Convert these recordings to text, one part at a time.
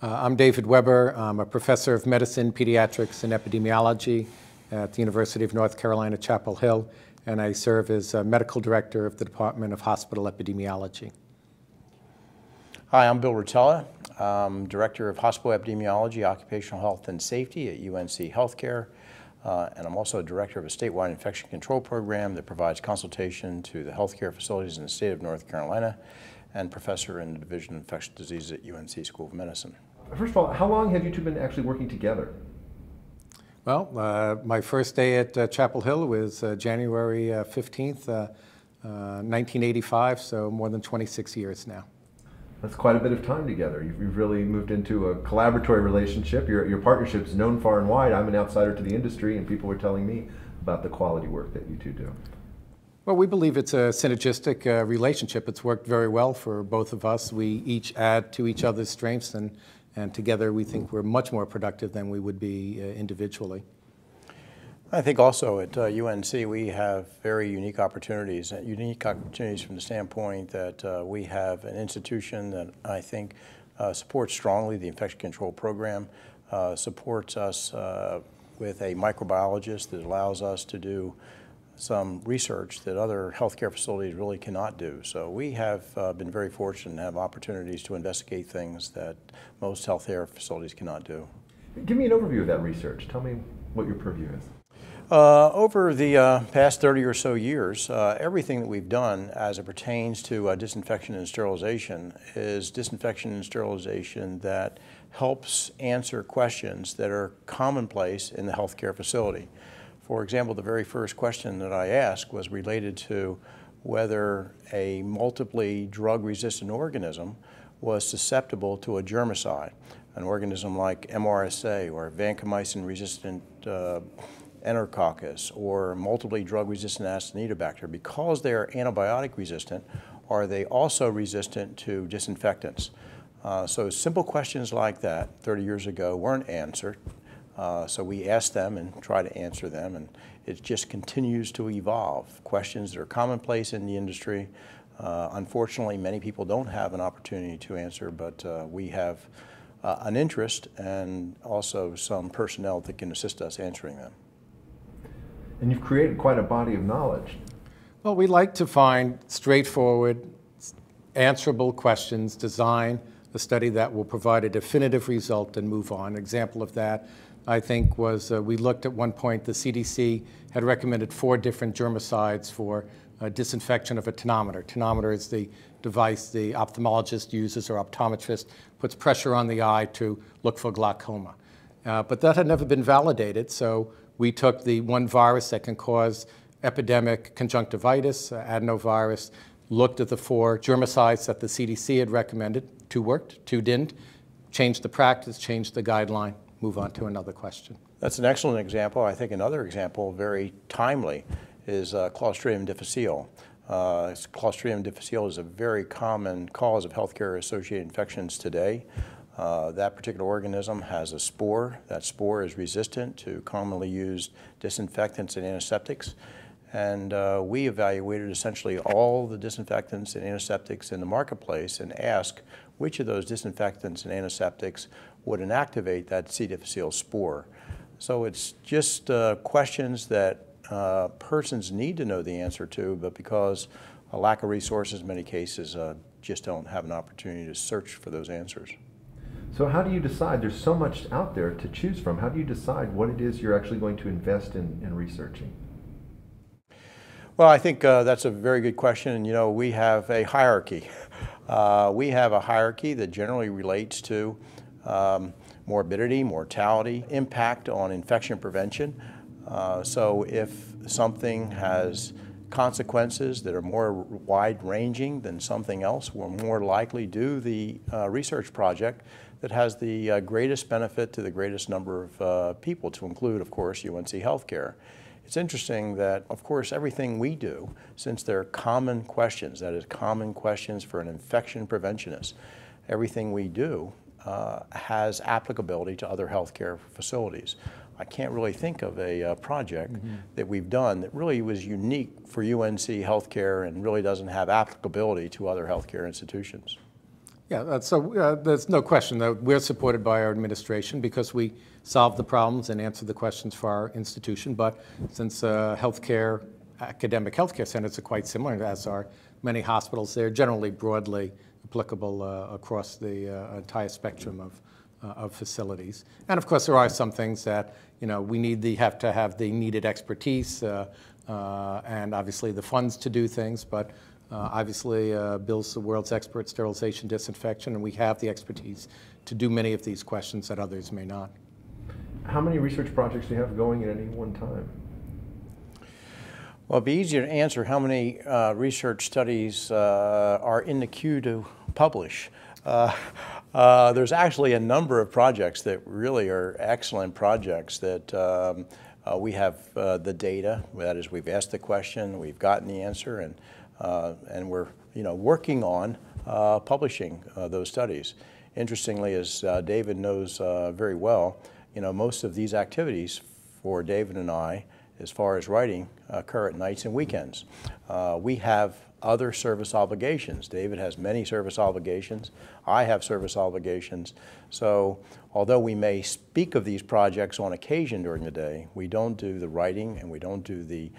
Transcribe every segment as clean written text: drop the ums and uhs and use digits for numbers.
I'm David Weber. I'm a professor of medicine, pediatrics, and epidemiology at the University of North Carolina, Chapel Hill, and I serve as medical director of the Department of Hospital Epidemiology. Hi, I'm Bill Rutala. I'm Director of Hospital Epidemiology, Occupational Health and Safety at UNC Healthcare, and I'm also Director of a statewide infection control program that provides consultation to the healthcare facilities in the state of North Carolina, and Professor in the Division of Infectious Diseases at UNC School of Medicine. First of all, how long have you two been actually working together? Well, my first day at Chapel Hill was January 15th, 1985, so more than 26 years now. That's quite a bit of time together. You've really moved into a collaboratory relationship. Your partnership's known far and wide. I'm an outsider to the industry, and people were telling me about the quality work that you two do. Well, we believe it's a synergistic relationship. It's worked very well for both of us. We each add to each other's strengths, and together we think we're much more productive than we would be individually. I think also at UNC we have very unique opportunities from the standpoint that we have an institution that I think supports strongly the infection control program, supports us with a microbiologist that allows us to do some research that other healthcare facilities really cannot do. So we have been very fortunate to have opportunities to investigate things that most healthcare facilities cannot do. Give me an overview of that research. Tell me what your purview is. Over the past 30 or so years, everything that we've done as it pertains to disinfection and sterilization is disinfection and sterilization that helps answer questions that are commonplace in the healthcare facility. For example, the very first question that I asked was related to whether a multiply drug-resistant organism was susceptible to a germicide, an organism like MRSA or vancomycin-resistant Enterococcus or multiply drug-resistant Acinetobacter. Because they are antibiotic resistant, are they also resistant to disinfectants? So simple questions like that 30 years ago weren't answered. So we ask them and try to answer them, and it just continues to evolve. Questions that are commonplace in the industry. Unfortunately, many people don't have an opportunity to answer, but we have an interest and also some personnel that can assist us answering them. And you've created quite a body of knowledge. Well, we like to find straightforward, answerable questions, design a study that will provide a definitive result and move on. An example of that, I think, was we looked at one point, the CDC had recommended 4 different germicides for disinfection of a tonometer. Tonometer is the device the ophthalmologist uses, or optometrist, puts pressure on the eye to look for glaucoma. But that had never been validated, so we took the one virus that can cause epidemic conjunctivitis, adenovirus, looked at the 4 germicides that the CDC had recommended. 2 worked, 2 didn't. Changed the practice, changed the guideline. Move on to another question. That's an excellent example. I think another example, very timely, is Clostridium difficile. Clostridium difficile is a very common cause of healthcare-associated infections today. That particular organism has a spore. That spore is resistant to commonly used disinfectants and antiseptics. And we evaluated essentially all the disinfectants and antiseptics in the marketplace and asked which of those disinfectants and antiseptics would inactivate that C. difficile spore. So it's just questions that persons need to know the answer to, but because a lack of resources in many cases just don't have an opportunity to search for those answers. So how do you decide? There's so much out there to choose from. How do you decide what it is you're actually going to invest in researching? Well, I think that's a very good question. And, you know, we have a hierarchy. We have a hierarchy that generally relates to morbidity, mortality, impact on infection prevention. So if something has consequences that are more wide-ranging than something else, we're more likely to do the research project that has the greatest benefit to the greatest number of people, to include, of course, UNC Healthcare. It's interesting that, of course, everything we do, since they're common questions, that is, common questions for an infection preventionist, everything we do has applicability to other healthcare facilities. I can't really think of a project that we've done that really was unique for UNC Healthcare and really doesn't have applicability to other healthcare institutions. Yeah, so there's no question that we're supported by our administration because we solve the problems and answer the questions for our institution. But since academic healthcare centers are quite similar, as are many hospitals, they're generally broadly applicable across the entire spectrum of facilities. And of course, there are some things that we have to have the needed expertise and obviously the funds to do things. But obviously, Bill's the world's expert sterilization, disinfection, and we have the expertise to do many of these questions that others may not. How many research projects do you have going at any one time? Well, it'd be easier to answer how many research studies are in the queue to publish. There's actually a number of projects that really are excellent projects that we have the data. That is, we've asked the question, we've gotten the answer, and we're working on publishing those studies. Interestingly, as David knows very well, most of these activities for David and I, as far as writing, occur at nights and weekends. We have other service obligations. David has many service obligations. I have service obligations. So although we may speak of these projects on occasion during the day, we don't do the writing and we don't do the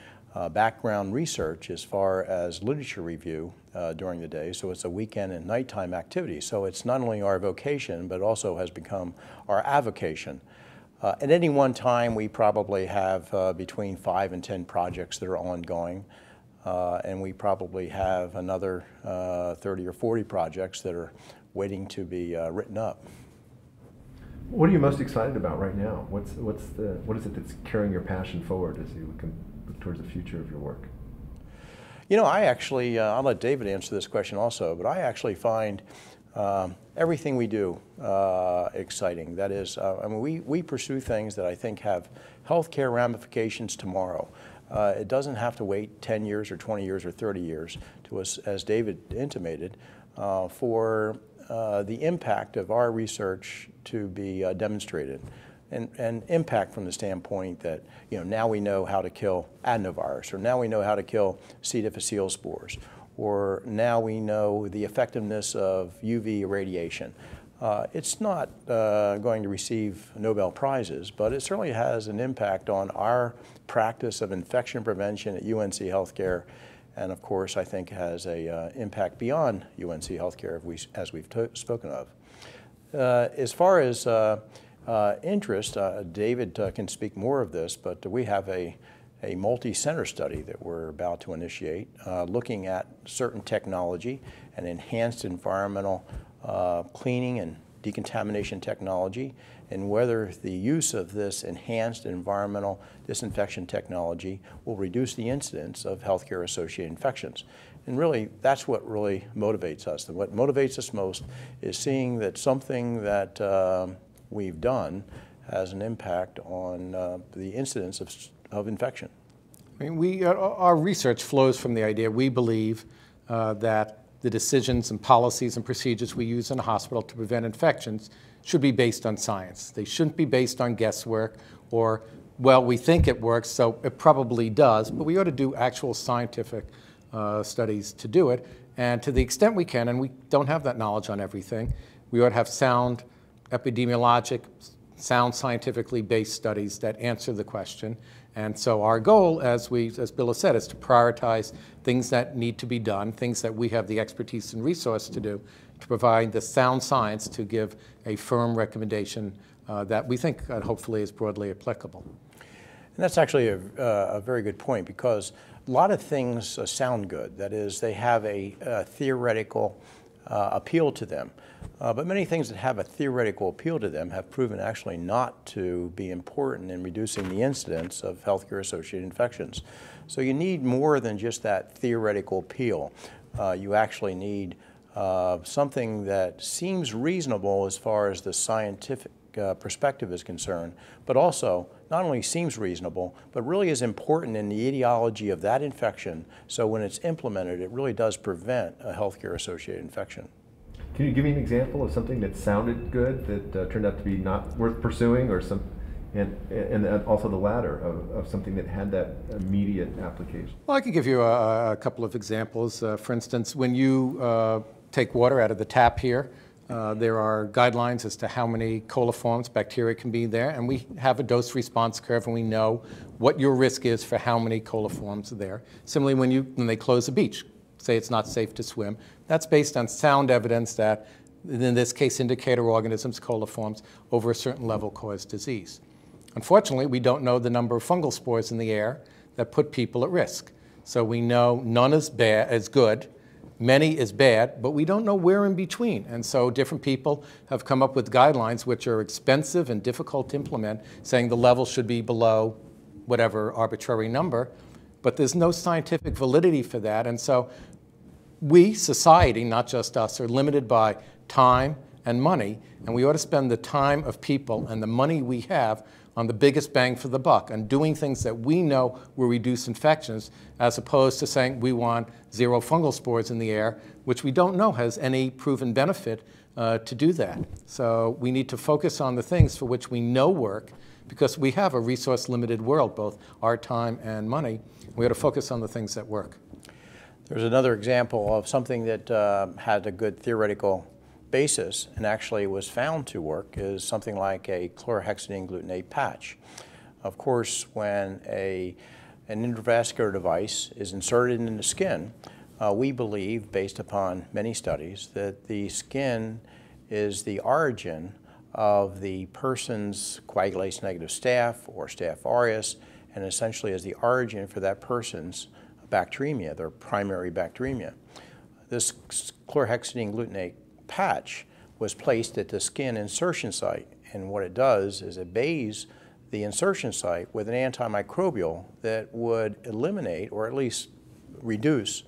background research as far as literature review during the day. So it's a weekend and nighttime activity. So it's not only our vocation, but also has become our avocation. At any one time, we probably have between 5 and 10 projects that are ongoing, and we probably have another 30 or 40 projects that are waiting to be written up. What are you most excited about right now? What is it that's carrying your passion forward as you look towards the future of your work? I actually, I'll let David answer this question also, but I actually find everything we do exciting. That is, we pursue things that I think have healthcare ramifications tomorrow. It doesn't have to wait 10 years or 20 years or 30 years to us, as David intimated, for the impact of our research to be demonstrated. And impact from the standpoint that now we know how to kill adenovirus, or now we know how to kill C. difficile spores, or now we know the effectiveness of UV irradiation. It's not going to receive Nobel Prizes, but it certainly has an impact on our practice of infection prevention at UNC Healthcare, and of course I think has an impact beyond UNC Healthcare as we've spoken of. As far as interest, David can speak more of this, but we have a multi-center study that we're about to initiate looking at certain technology and enhanced environmental cleaning and decontamination technology, and whether the use of this enhanced environmental disinfection technology will reduce the incidence of healthcare-associated infections. And really, that's what really motivates us. And what motivates us most is seeing that something that we've done has an impact on the incidence of infection. I mean, our research flows from the idea we believe that the decisions and policies and procedures we use in a hospital to prevent infections should be based on science. They shouldn't be based on guesswork or, well, we think it works, so it probably does, but we ought to do actual scientific studies to do it. And to the extent we can, and we don't have that knowledge on everything, we ought to have sound epidemiologic, sound scientifically based studies that answer the question. And so our goal, as Bill has said, is to prioritize things that need to be done, things that we have the expertise and resource to do, to provide the sound science to give a firm recommendation that we think hopefully is broadly applicable. And that's actually a very good point, because a lot of things sound good. That is, they have a theoretical appeal to them. But many things that have a theoretical appeal to them have proven actually not to be important in reducing the incidence of healthcare-associated infections. So you need more than just that theoretical appeal. You actually need something that seems reasonable as far as the scientific perspective is concerned, but also not only seems reasonable, but really is important in the etiology of that infection, so when it's implemented, it really does prevent a healthcare-associated infection. Can you give me an example of something that sounded good that turned out to be not worth pursuing, or and also the latter of something that had that immediate application? Well, I could give you a couple of examples. For instance, when you take water out of the tap here. There are guidelines as to how many coliforms bacteria can be there, and we have a dose response curve, and we know what your risk is for how many coliforms are there. Similarly, when they close a beach, say it's not safe to swim, that's based on sound evidence that, in this case, indicator organisms, coliforms, over a certain level cause disease. Unfortunately, we don't know the number of fungal spores in the air that put people at risk. So we know none is bad, is good, many is bad, but we don't know where in between. And so different people have come up with guidelines which are expensive and difficult to implement, saying the level should be below whatever arbitrary number, but there's no scientific validity for that. And so we, society, not just us, are limited by time and money, and we ought to spend the time of people and the money we have on the biggest bang for the buck, on doing things that we know will reduce infections, as opposed to saying we want 0 fungal spores in the air, which we don't know has any proven benefit to do that. So we need to focus on the things for which we know work, because we have a resource-limited world, both our time and money. We ought to focus on the things that work. There's another example of something that had a good theoretical basis and actually was found to work, is something like a chlorhexidine glutenate patch. Of course, when an intravascular device is inserted in the skin, we believe, based upon many studies, that the skin is the origin of the person's coagulase-negative staph or Staph aureus, and essentially is the origin for that person's bacteremia, their primary bacteremia. This chlorhexidine glutenate patch was placed at the skin insertion site, and what it does is it bathes the insertion site with an antimicrobial that would eliminate, or at least reduce,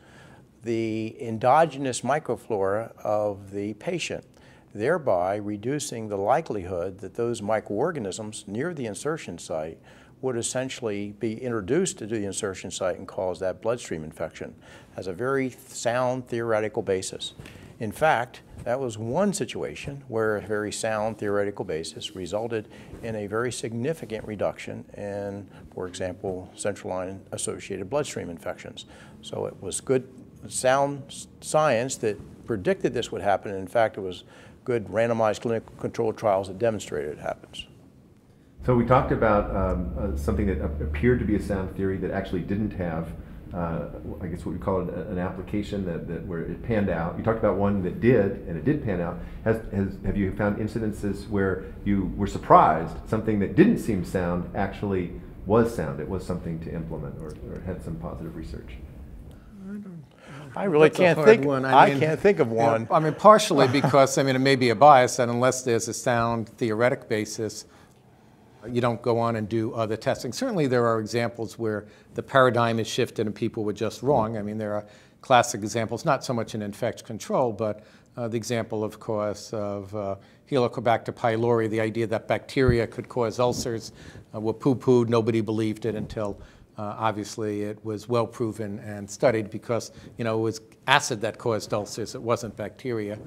the endogenous microflora of the patient, thereby reducing the likelihood that those microorganisms near the insertion site would essentially be introduced to the insertion site and cause that bloodstream infection. Has a very sound theoretical basis. In fact, that was one situation where a very sound theoretical basis resulted in a very significant reduction in, for example, central line associated bloodstream infections. So it was good, sound science that predicted this would happen. In fact, it was good randomized clinical controlled trials that demonstrated it happens. So we talked about something that appeared to be a sound theory that actually didn't have, I guess what we call it, an application that where it panned out. You talked about one that did, and it did pan out. Have you found incidences where you were surprised something that didn't seem sound actually was sound? It was something to implement, or had some positive research? I really can't think. I can't think of one. I mean, partially because, I mean, it may be a bias, and unless there's a sound theoretic basis, you don't go on and do other testing. Certainly there are examples where the paradigm is shifted and people were just wrong. I mean, there are classic examples, not so much in infection control, but the example, of course, of Helicobacter pylori, the idea that bacteria could cause ulcers were poo-pooed. Nobody believed it until obviously it was well proven and studied, because, you know, it was acid that caused ulcers. It wasn't bacteria.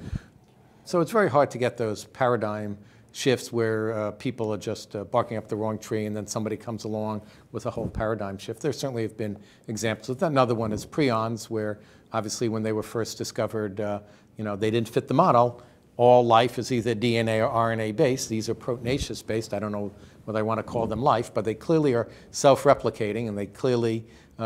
So it's very hard to get those paradigm shifts where people are just barking up the wrong tree, and then somebody comes along with a whole paradigm shift. There certainly have been examples. Another one is prions, where obviously when they were first discovered, you know, they didn't fit the model. All life is either DNA or RNA based. These are proteinaceous based. I don't know whether I want to call them life, but they clearly are self-replicating, and they clearly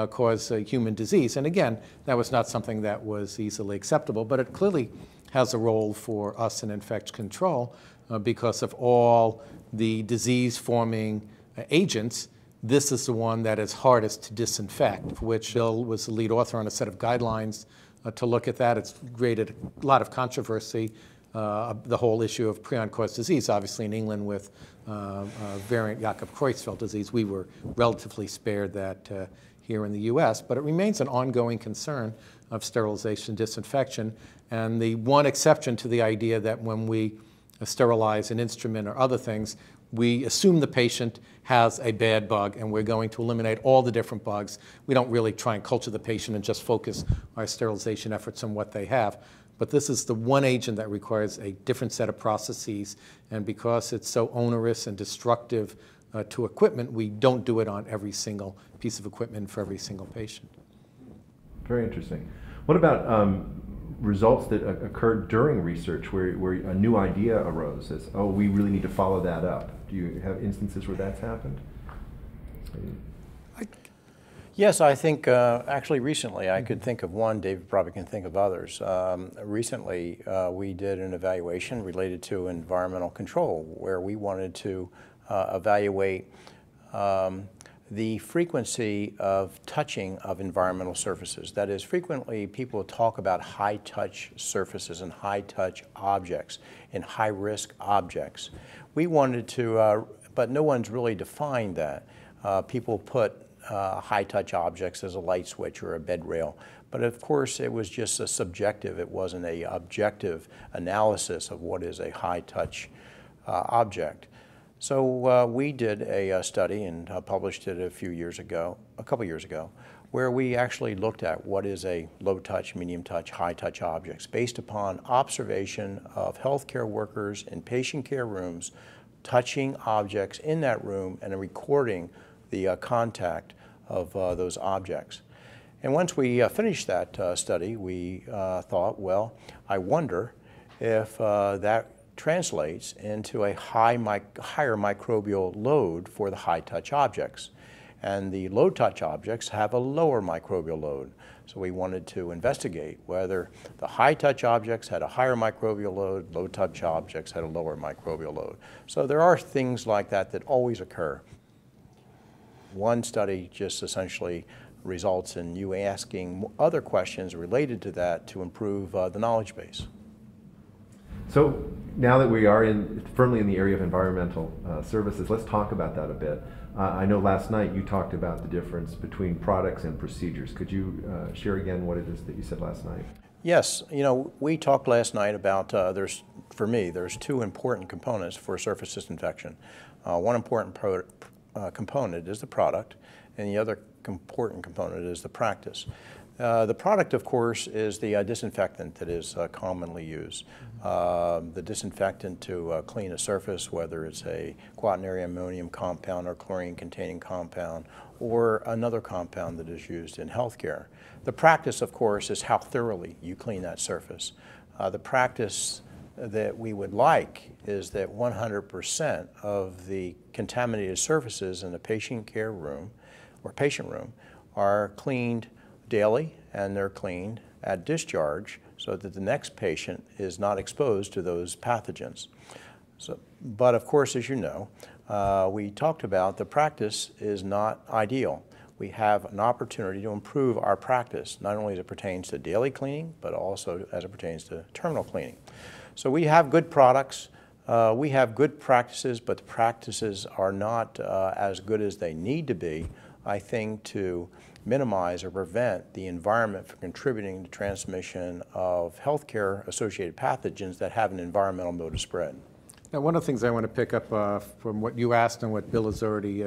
cause human disease. And again, that was not something that was easily acceptable, but it clearly has a role for us in infection control. Because of all the disease-forming agents, this is the one that is hardest to disinfect, which Bill was the lead author on a set of guidelines to look at that. It's created a lot of controversy, the whole issue of prion-caused disease, obviously in England with variant Jakob-Creutzfeldt disease. We were relatively spared that here in the US, but it remains an ongoing concern of sterilization, disinfection, and the one exception to the idea that when we sterilize an instrument or other things, we assume the patient has a bad bug and we're going to eliminate all the different bugs. We don't really try and culture the patient and just focus our sterilization efforts on what they have. But this is the one agent that requires a different set of processes, and because it's so onerous and destructive to equipment, we don't do it on every single piece of equipment for every single patient. Very interesting. What about results that occurred during research where a new idea arose as, oh, we really need to follow that up? Do you have instances where that's happened? Yes, I think actually recently I could think of one. David probably can think of others. Recently we did an evaluation related to environmental control where we wanted to evaluate the frequency of touching of environmental surfaces. That is, frequently people talk about high-touch surfaces and high-touch objects and high-risk objects. We wanted to, but no one's really defined that. People put high-touch objects as a light switch or a bed rail. But of course, it was just a subjective. It wasn't an objective analysis of what is a high-touch object. So we did a study and published it a couple years ago, where we actually looked at what is a low-touch, medium-touch, high-touch objects based upon observation of healthcare workers in patient care rooms touching objects in that room and recording the contact of those objects. And once we finished that study, we thought, well, I wonder if that translates into a higher microbial load for the high-touch objects. And the low-touch objects have a lower microbial load. So we wanted to investigate whether the high-touch objects had a higher microbial load, low-touch objects had a lower microbial load. So there are things like that that always occur. One study just essentially results in you asking other questions related to that to improve the knowledge base. So now that we are firmly in the area of environmental services, let's talk about that a bit. I know last night you talked about the difference between products and procedures. Could you share again what it is that you said last night? Yes, you know, we talked last night about, for me, there's two important components for surface disinfection. One important component is the product, and the other important component is the practice. The product, of course, is the disinfectant that is commonly used. The disinfectant to clean a surface, whether it's a quaternary ammonium compound or chlorine-containing compound, or another compound that is used in healthcare. The practice, of course, is how thoroughly you clean that surface. The practice that we would like is that 100% of the contaminated surfaces in a patient care room or patient room are cleaned daily, and they're cleaned at discharge so that the next patient is not exposed to those pathogens. But of course, as you know, we talked about the practice is not ideal. We have an opportunity to improve our practice, not only as it pertains to daily cleaning, but also as it pertains to terminal cleaning. So we have good products, we have good practices, but the practices are not as good as they need to be, I think, to minimize or prevent the environment from contributing to transmission of healthcare-associated pathogens that have an environmental mode of spread. Now, one of the things I want to pick up from what you asked and what Bill has already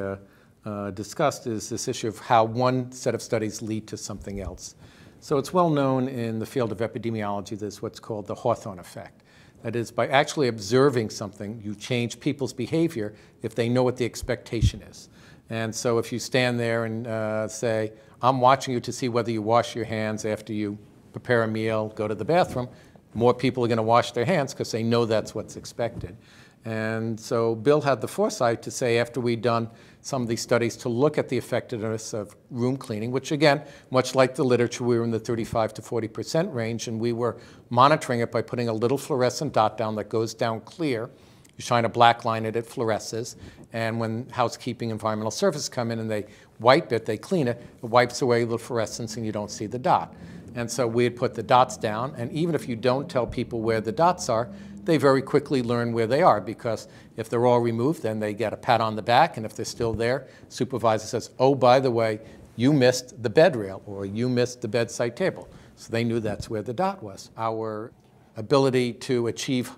discussed is this issue of how one set of studies lead to something else. So it's well known in the field of epidemiology there's what's called the Hawthorne Effect. That is, by actually observing something, you change people's behavior if they know what the expectation is. And so if you stand there and say, I'm watching you to see whether you wash your hands after you prepare a meal, go to the bathroom, more people are going to wash their hands because they know that's what's expected. And so Bill had the foresight to say, after we'd done some of these studies, to look at the effectiveness of room cleaning, which again, much like the literature, we were in the 35 to 40% range, and we were monitoring it by putting a little fluorescent dot down that goes down clear. You shine a black line at it, it fluoresces, and when housekeeping environmental services come in and they wipe it, they clean it, it wipes away the fluorescence and you don't see the dot. And so we had put the dots down, and even if you don't tell people where the dots are, they very quickly learn where they are, because if they're all removed, then they get a pat on the back, and if they're still there, supervisor says, oh, by the way, you missed the bed rail, or you missed the bedside table. So they knew that's where the dot was. Our ability to achieve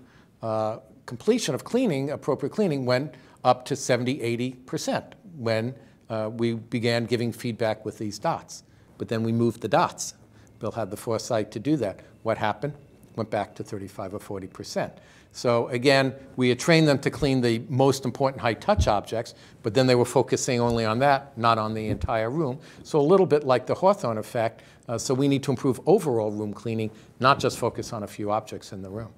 completion of cleaning, appropriate cleaning, went up to 70, 80% when we began giving feedback with these dots. But then we moved the dots. Bill had the foresight to do that. What happened? went back to 35 or 40%. So again, we had trained them to clean the most important high-touch objects, but then they were focusing only on that, not on the entire room. So a little bit like the Hawthorne effect. So we need to improve overall room cleaning, not just focus on a few objects in the room.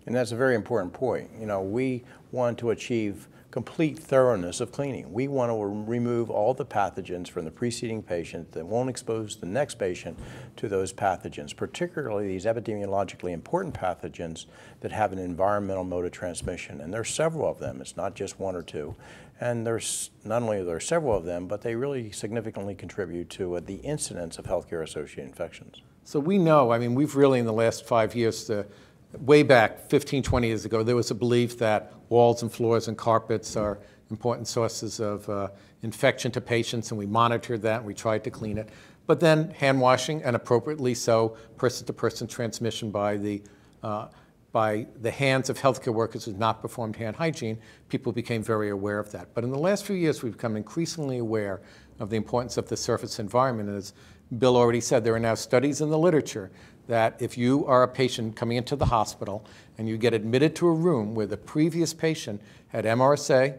And that's a very important point. You know, we want to achieve complete thoroughness of cleaning. We want to remove all the pathogens from the preceding patient that won't expose the next patient to those pathogens, particularly these epidemiologically important pathogens that have an environmental mode of transmission. And there's several of them. It's not just one or two. And there's not only are there several of them, but they really significantly contribute to the incidence of healthcare-associated infections. So we know, I mean, we've really in the last 5 years, way back 15, 20 years ago, there was a belief that walls and floors and carpets are important sources of infection to patients, and we monitored that and we tried to clean it. But then hand washing, and appropriately so, person-to-person transmission by the hands of healthcare workers who have not performed hand hygiene, people became very aware of that. But in the last few years, we've become increasingly aware of the importance of the surface environment. And as Bill already said, there are now studies in the literature that if you are a patient coming into the hospital and you get admitted to a room where the previous patient had MRSA,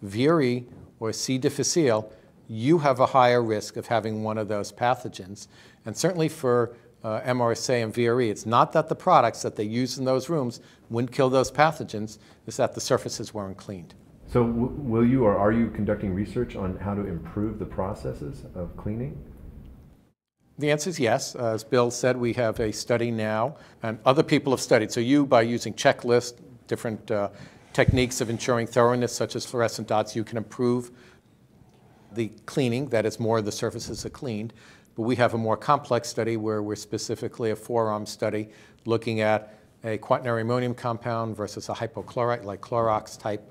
VRE, or C. difficile, you have a higher risk of having one of those pathogens. And certainly for MRSA and VRE, it's not that the products that they use in those rooms wouldn't kill those pathogens, it's that the surfaces weren't cleaned. So will you or are you conducting research on how to improve the processes of cleaning? The answer is yes. As Bill said, we have a study now, and other people have studied. So you, by using checklists, different techniques of ensuring thoroughness, such as fluorescent dots, you can improve the cleaning, that is, more of the surfaces are cleaned. But we have a more complex study where we're specifically a 4-arm study looking at a quaternary ammonium compound versus a hypochlorite like Clorox type,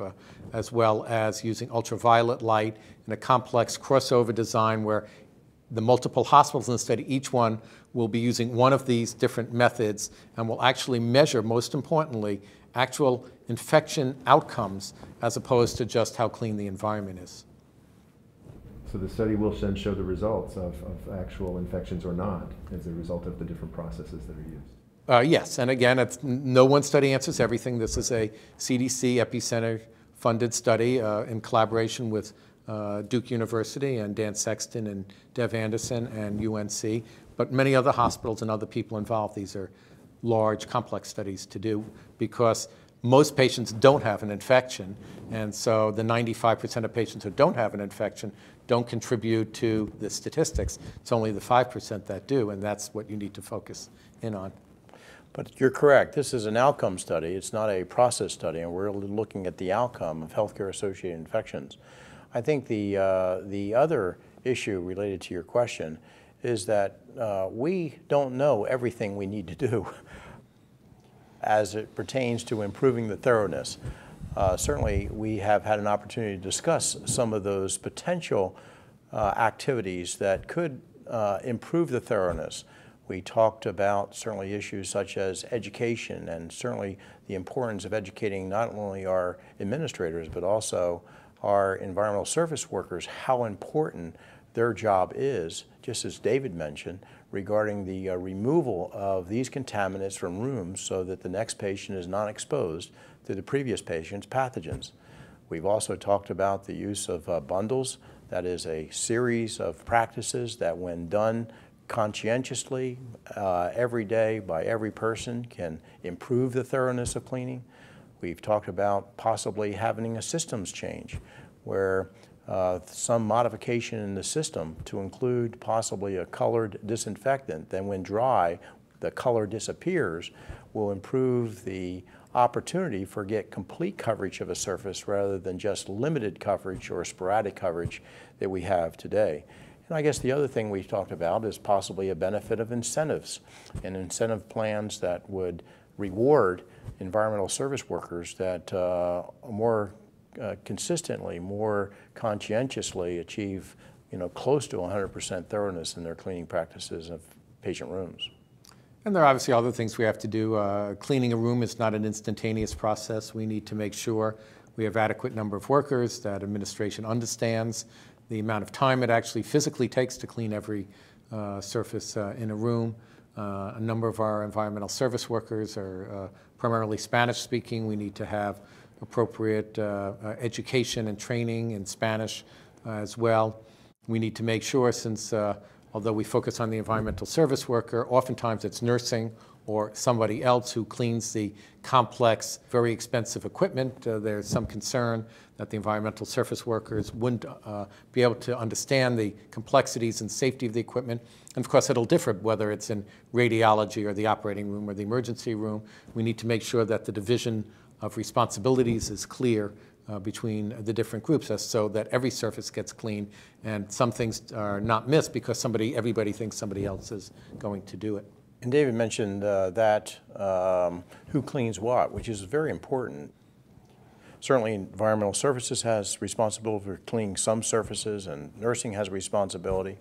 as well as using ultraviolet light in a complex crossover design where the multiple hospitals in the study, each one will be using one of these different methods and will actually measure, most importantly, actual infection outcomes as opposed to just how clean the environment is. So the study will then show the results of actual infections or not as a result of the different processes that are used? Yes, and again, no one study answers everything. This is a CDC Epicenter funded study in collaboration with Duke University and Dan Sexton and Dev Anderson and UNC, but many other hospitals and other people involved. These are large, complex studies to do because most patients don't have an infection, and so the 95% of patients who don't have an infection don't contribute to the statistics. It's only the 5% that do, and that's what you need to focus in on. But you're correct. This is an outcome study. It's not a process study, and we're looking at the outcome of healthcare-associated infections. I think the other issue related to your question is that we don't know everything we need to do as it pertains to improving the thoroughness. Certainly, we have had an opportunity to discuss some of those potential activities that could improve the thoroughness. We talked about certainly issues such as education and certainly the importance of educating not only our administrators but also our environmental service workers, how important their job is, just as David mentioned, regarding the removal of these contaminants from rooms so that the next patient is not exposed to the previous patient's pathogens. We've also talked about the use of bundles. That is a series of practices that when done conscientiously every day by every person can improve the thoroughness of cleaning. We've talked about possibly having a systems change where some modification in the system to include possibly a colored disinfectant, then when dry, the color disappears, will improve the opportunity for get complete coverage of a surface rather than just limited coverage or sporadic coverage that we have today. And I guess the other thing we've talked about is possibly a benefit of incentives and incentive plans that would reward environmental service workers that more consistently, more conscientiously achieve, close to 100% thoroughness in their cleaning practices of patient rooms. And there are obviously other things we have to do. Cleaning a room is not an instantaneous process. We need to make sure we have adequate number of workers, that administration understands the amount of time it actually physically takes to clean every surface in a room. A number of our environmental service workers are primarily Spanish-speaking. We need to have appropriate education and training in Spanish as well. We need to make sure, since although we focus on the environmental service worker, oftentimes it's nursing or somebody else who cleans the complex, very expensive equipment. There's some concern that the environmental surface workers wouldn't be able to understand the complexities and safety of the equipment. And of course, it'll differ whether it's in radiology or the operating room or the emergency room. We need to make sure that the division of responsibilities is clear between the different groups, so that every surface gets cleaned and some things are not missed because everybody thinks somebody else is going to do it. And David mentioned who cleans what, which is very important. Certainly environmental services has responsibility for cleaning some surfaces, and nursing has a responsibility,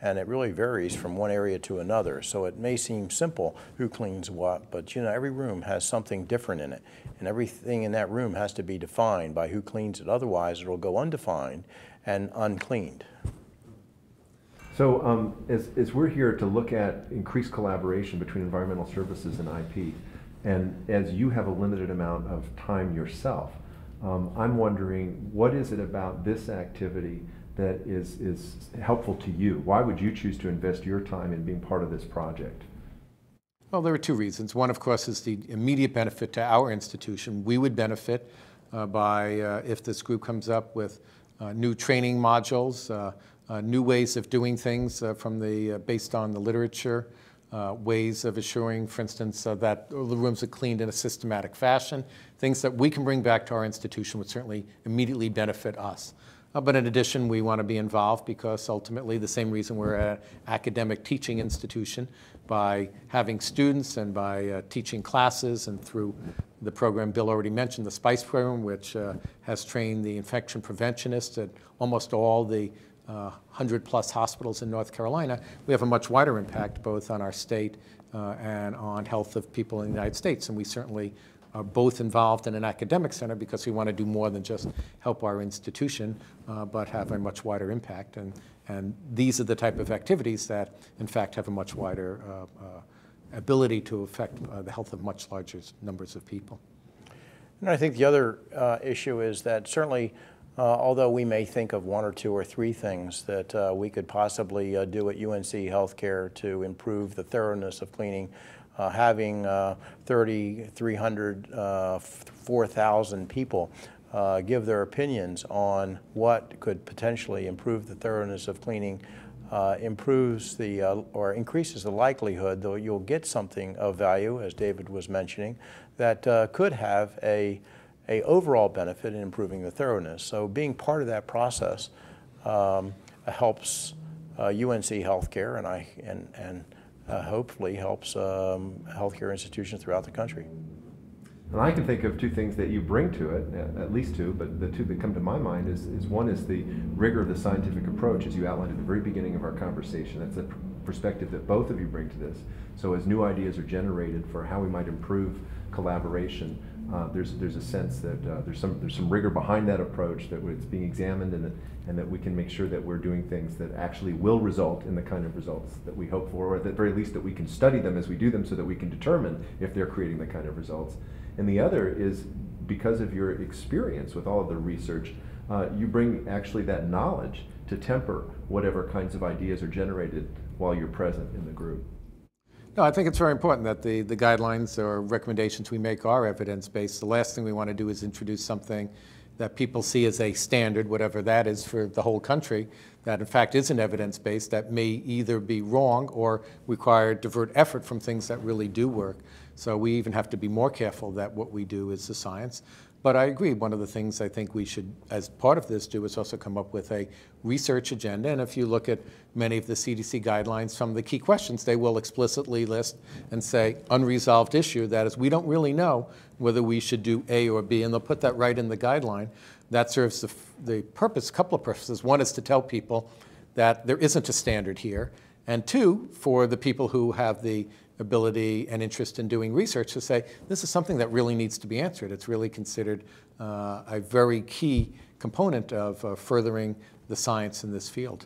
and it really varies from one area to another. So it may seem simple who cleans what, but every room has something different in it, and everything in that room has to be defined by who cleans it. Otherwise it'll go undefined and uncleaned. So as we're here to look at increased collaboration between environmental services and IP, and as you have a limited amount of time yourself, I'm wondering, what is it about this activity that is helpful to you? Why would you choose to invest your time in being part of this project? Well, there are two reasons. One, of course, is the immediate benefit to our institution. We would benefit if this group comes up with new training modules, new ways of doing things based on the literature, ways of assuring, for instance, that the rooms are cleaned in a systematic fashion. Things that we can bring back to our institution would certainly immediately benefit us. But in addition, we want to be involved because ultimately the same reason we're an academic teaching institution, by having students and by teaching classes, and through the program Bill already mentioned, the SPICE program, which has trained the infection preventionists at almost all the 100+ hospitals in North Carolina, we have a much wider impact both on our state and on health of people in the United States. And we certainly are both involved in an academic center because we want to do more than just help our institution, but have a much wider impact. And these are the type of activities that, in fact, have a much wider ability to affect the health of much larger numbers of people. And I think the other issue is that certainly, although we may think of one or two or three things that we could possibly do at UNC Healthcare to improve the thoroughness of cleaning, having 3,300, 4,000 people give their opinions on what could potentially improve the thoroughness of cleaning, improves or increases the likelihood that you'll get something of value, as David was mentioning, that could have a overall benefit in improving the thoroughness. So being part of that process helps UNC Healthcare, and hopefully helps healthcare institutions throughout the country. And I can think of two things that you bring to it, at least two, but the two that come to my mind is one is the rigor of the scientific approach, as you outlined at the very beginning of our conversation. That's a perspective that both of you bring to this. So as new ideas are generated for how we might improve collaboration, there's a sense that there's some rigor behind that approach, that it's being examined, and that we can make sure that we're doing things that actually will result in the kind of results that we hope for, or at the very least that we can study them as we do them so that we can determine if they're creating the kind of results. And the other is, because of your experience with all of the research, you bring actually that knowledge to temper whatever kinds of ideas are generated while you're present in the group. No, I think it's very important that the guidelines or recommendations we make are evidence-based. The last thing we want to do is introduce something that people see as a standard, whatever that is for the whole country, that in fact isn't evidence-based, that may either be wrong or require divert effort from things that really do work. So we even have to be more careful that what we do is the science. But I agree, one of the things I think we should, as part of this, do is also come up with a research agenda. And if you look at many of the CDC guidelines, some of the key questions they will explicitly list and say, unresolved issue, that is, we don't really know whether we should do A or B, and they'll put that right in the guideline. That serves the purpose, a couple of purposes. One is to tell people that there isn't a standard here, and two, for the people who have the ability and interest in doing research to say, this is something that really needs to be answered. It's really considered a very key component of furthering the science in this field.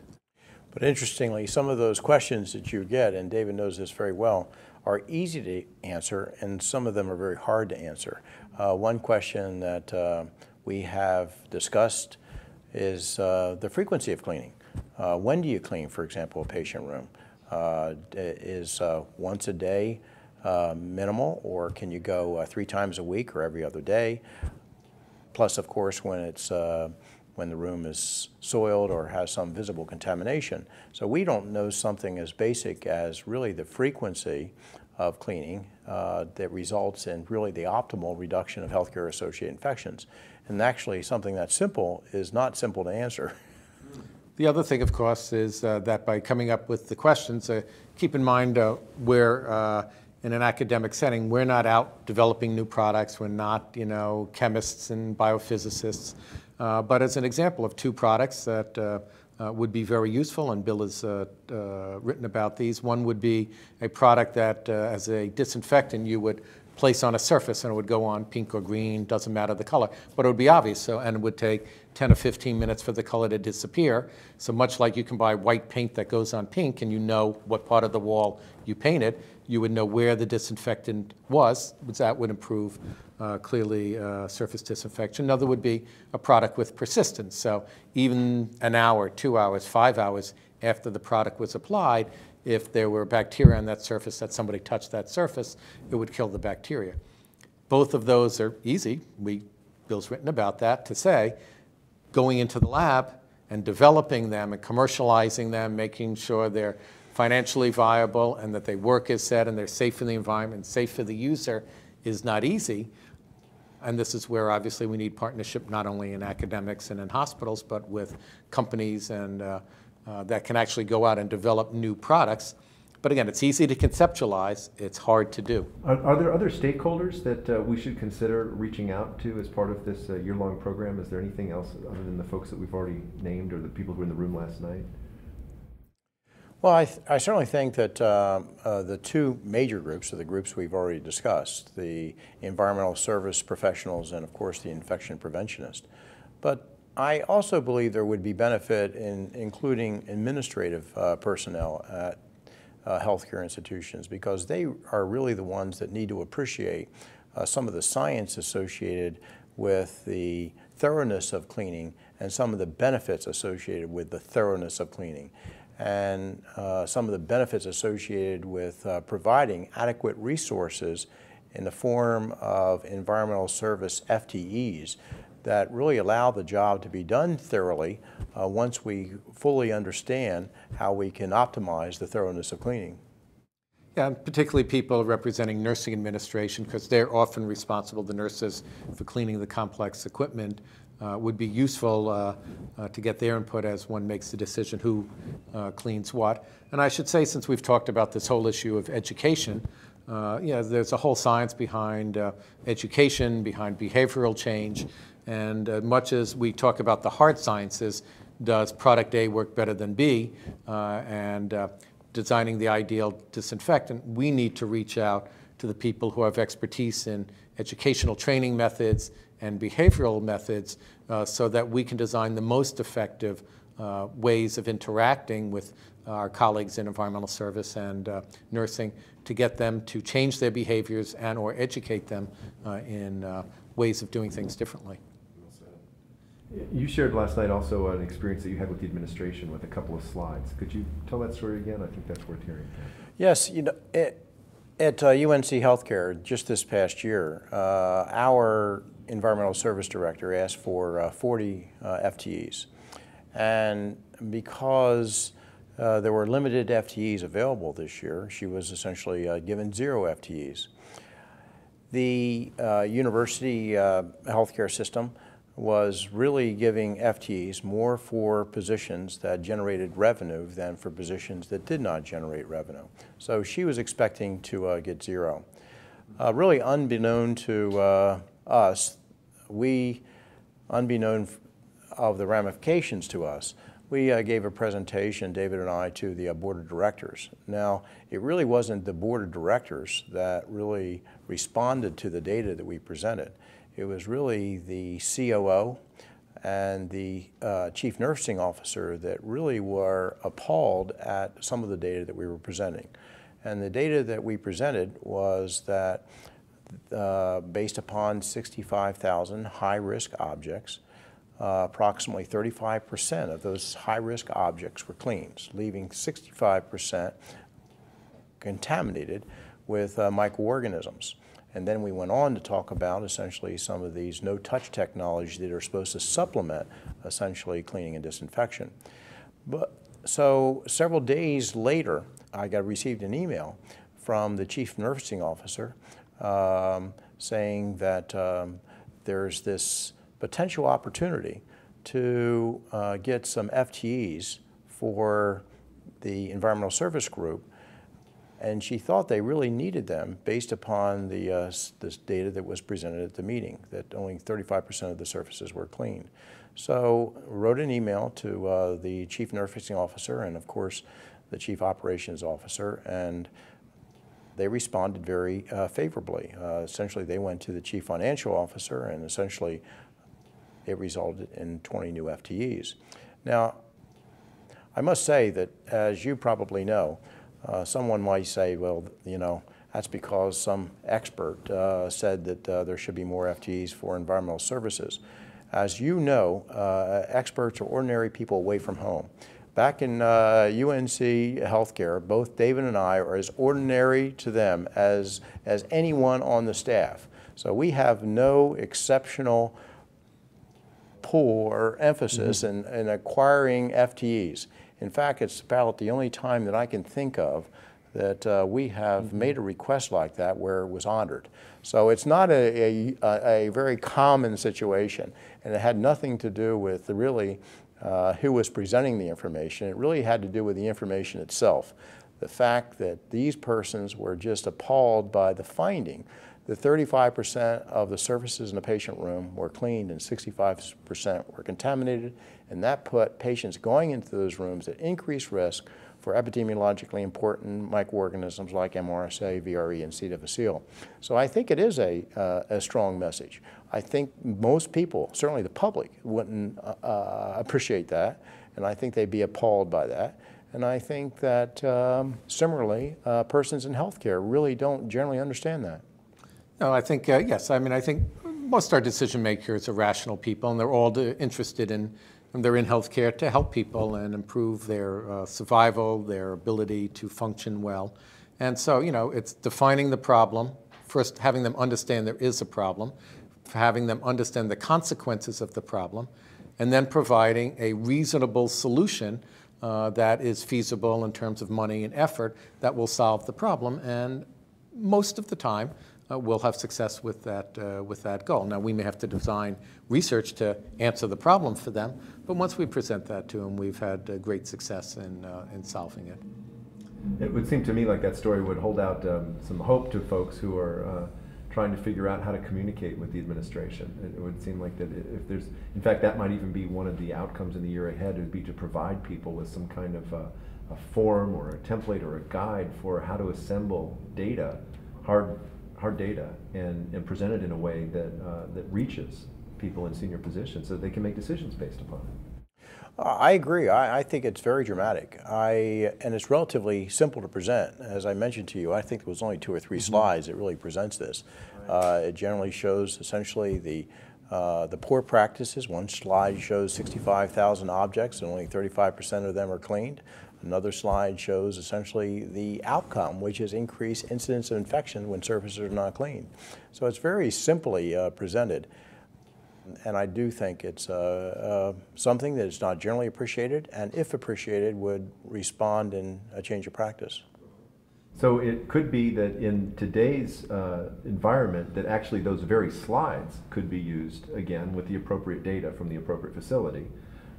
But interestingly, some of those questions that you get, and David knows this very well, are easy to answer, and some of them are very hard to answer. One question that we have discussed is the frequency of cleaning. When do you clean, for example, a patient room? Is once a day minimal, or can you go 3 times a week or every other day? Plus, of course, when the room is soiled or has some visible contamination. So we don't know something as basic as really the frequency of cleaning that results in really the optimal reduction of healthcare-associated infections. And actually, something that's simple is not simple to answer. The other thing, of course, is that by coming up with the questions, keep in mind we're in an academic setting. We're not out developing new products. We're not, chemists and biophysicists. But as an example of 2 products that would be very useful, and Bill has written about these. One would be a product that, as a disinfectant, you would place on a surface and it would go on pink or green, doesn't matter the color, but it would be obvious. And it would take 10 or 15 minutes for the color to disappear. So much like you can buy white paint that goes on pink and you know what part of the wall you painted, you would know where the disinfectant was, which that would improve clearly surface disinfection. Another would be a product with persistence. So even an hour, 2 hours, 5 hours after the product was applied, if there were bacteria on that surface, that somebody touched that surface, it would kill the bacteria. Both of those are easy. Bill's written about that, to say, going into the lab and developing them and commercializing them, making sure they're financially viable and that they work as said and they're safe for the environment, safe for the user, is not easy. And this is where obviously we need partnership not only in academics and in hospitals, but with companies and that can actually go out and develop new products. But again, it's easy to conceptualize, it's hard to do. Are there other stakeholders that we should consider reaching out to as part of this year-long program? Is there anything else other than the folks that we've already named or the people who were in the room last night? Well, I certainly think that the 2 major groups are the groups we've already discussed, the environmental service professionals and, of course, the infection preventionist. But I also believe there would be benefit in including administrative personnel at healthcare institutions, because they are really the ones that need to appreciate some of the science associated with the thoroughness of cleaning and some of the benefits associated with the thoroughness of cleaning, and some of the benefits associated with providing adequate resources in the form of environmental service FTEs that really allow the job to be done thoroughly once we fully understand how we can optimize the thoroughness of cleaning. Yeah, and particularly people representing nursing administration, because they're often responsible, the nurses, for cleaning the complex equipment. Would be useful to get their input as one makes the decision who cleans what. And I should say, since we've talked about this whole issue of education, there's a whole science behind education, behind behavioral change. And much as we talk about the hard sciences, does product A work better than B, and designing the ideal disinfectant, we need to reach out to the people who have expertise in educational training methods and behavioral methods so that we can design the most effective ways of interacting with our colleagues in environmental service and nursing to get them to change their behaviors and or educate them in ways of doing things differently. You shared last night also an experience that you had with the administration with a couple of slides. Could you tell that story again? I think that's worth hearing. Yes, at UNC Healthcare just this past year, our environmental service director asked for 40 FTEs. And because there were limited FTEs available this year, she was essentially given 0 FTEs. The university healthcare system was really giving FTEs more for positions that generated revenue than for positions that did not generate revenue. So she was expecting to get 0. Really unbeknown to us, unbeknown of the ramifications to us, we gave a presentation, David and I, to the board of directors. Now, it really wasn't the board of directors that really responded to the data that we presented. It was really the COO, and the chief nursing officer that really were appalled at some of the data that we were presenting. And the data that we presented was that based upon 65,000 high-risk objects, approximately 35% of those high-risk objects were cleaned, leaving 65% contaminated with microorganisms. And then we went on to talk about essentially some of these no-touch technologies that are supposed to supplement essentially cleaning and disinfection. So several days later, I received an email from the chief nursing officer saying that there's this potential opportunity to get some FTEs for the environmental service group, and she thought they really needed them based upon this data that was presented at the meeting, that only 35% of the surfaces were cleaned. So wrote an email to the chief nursing officer and of course the chief operations officer, and they responded very favorably. Essentially they went to the chief financial officer, and essentially it resulted in 20 new FTEs. Now, I must say that, as you probably know, someone might say, well, you know, that's because some expert said that there should be more FTEs for environmental services. As you know, experts are ordinary people away from home. Back in UNC Healthcare, both David and I are as ordinary to them as anyone on the staff. So we have no exceptional pull or emphasis in acquiring FTEs. In fact, it's about the only time that I can think of that we have made a request like that where it was honored. So it's not a very common situation, and it had nothing to do with really who was presenting the information. It really had to do with the information itself. The fact that these persons were just appalled by the finding that 35% of the surfaces in the patient room were cleaned and 65% were contaminated, and that put patients going into those rooms at increased risk for epidemiologically important microorganisms like MRSA, VRE, and C. difficile. So I think it is a strong message. I think most people, certainly the public, wouldn't appreciate that, and I think they'd be appalled by that. And I think that similarly, persons in healthcare really don't generally understand that. No, I think, yes. I mean, I think most of our decision makers are rational people, and they're all interested in, and they're in healthcare to help people and improve their survival, their ability to function well. And so, you know, it's defining the problem, first having them understand there is a problem, having them understand the consequences of the problem, and then providing a reasonable solution that is feasible in terms of money and effort that will solve the problem. And most of the time, we'll have success with that goal. Now, we may have to design research to answer the problem for them, but once we present that to them, we've had great success in solving it. It would seem to me like that story would hold out some hope to folks who are trying to figure out how to communicate with the administration. It would seem like that if there's, in fact, that might even be one of the outcomes in the year ahead, would be to provide people with some kind of a form or a template or a guide for how to assemble data, hard data, and present it in a way that reaches people in senior positions so they can make decisions based upon it. I agree. I think it's very dramatic. And it's relatively simple to present. As I mentioned to you, I think it was only 2 or 3 slides that really presents this. It generally shows essentially the poor practices. One slide shows 65,000 objects and only 35% of them are cleaned. Another slide shows essentially the outcome, which is increased incidence of infection when surfaces are not cleaned. So it's very simply presented. And I do think it's something that is not generally appreciated, and if appreciated, would respond in a change of practice. So it could be that in today's environment that actually those very slides could be used again with the appropriate data from the appropriate facility.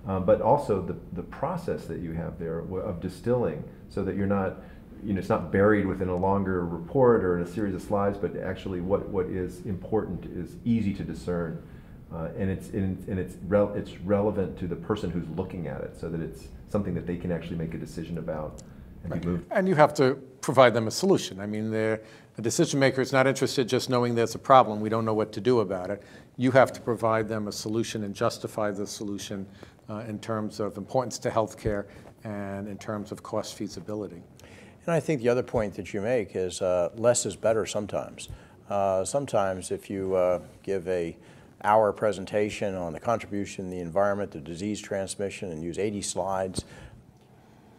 But also the process that you have there of distilling, so that you're not, you know, it's not buried within a longer report or in a series of slides, but actually what is important is easy to discern, and it's relevant to the person who's looking at it, so that it's something that they can actually make a decision about and be moved. And you have to provide them a solution. I mean, the decision maker is not interested just knowing there's a problem. We don't know what to do about it. you have to provide them a solution and justify the solution in terms of importance to healthcare and in terms of cost feasibility. And I think the other point that you make is less is better sometimes. Sometimes if you give a hour presentation on the contribution, the environment, the disease transmission, and use 80 slides,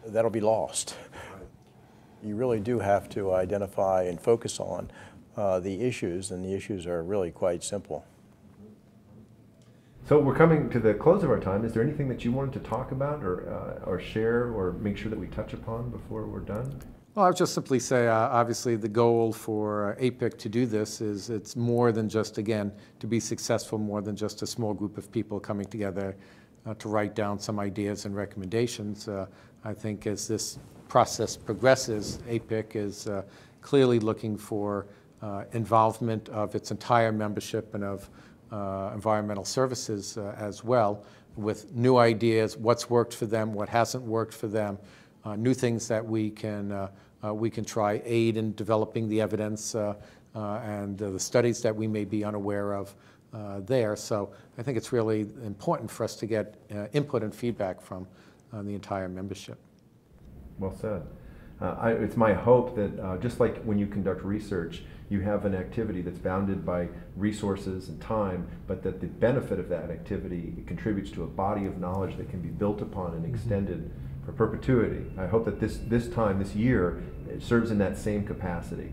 that'll be lost. You really do have to identify and focus on the issues, and the issues are really quite simple. So we're coming to the close of our time. Is there anything that you wanted to talk about or share or make sure that we touch upon before we're done? Well, I would just simply say, obviously, the goal for APIC to do this is it's more than just, again, to be successful, more than just a small group of people coming together to write down some ideas and recommendations. I think as this process progresses, APIC is clearly looking for involvement of its entire membership and of environmental services as well, with new ideas, what's worked for them, what hasn't worked for them, new things that we can try, aid in developing the evidence and the studies that we may be unaware of there. So I think it's really important for us to get input and feedback from the entire membership. Well said. It's my hope that just like when you conduct research, you have an activity that's bounded by resources and time, but that the benefit of that activity contributes to a body of knowledge that can be built upon and extended for perpetuity. I hope that this year, it serves in that same capacity.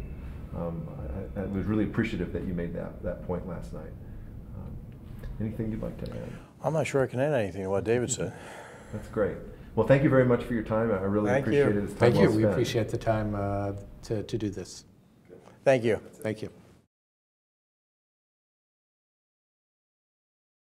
I was really appreciative that you made that point last night. Anything you'd like to add? I'm not sure I can add anything to what David said. That's great. Well, thank you very much for your time. I really appreciate it. It's time Thank you. well We spent. appreciate the time to do this. Thank you. Thank you.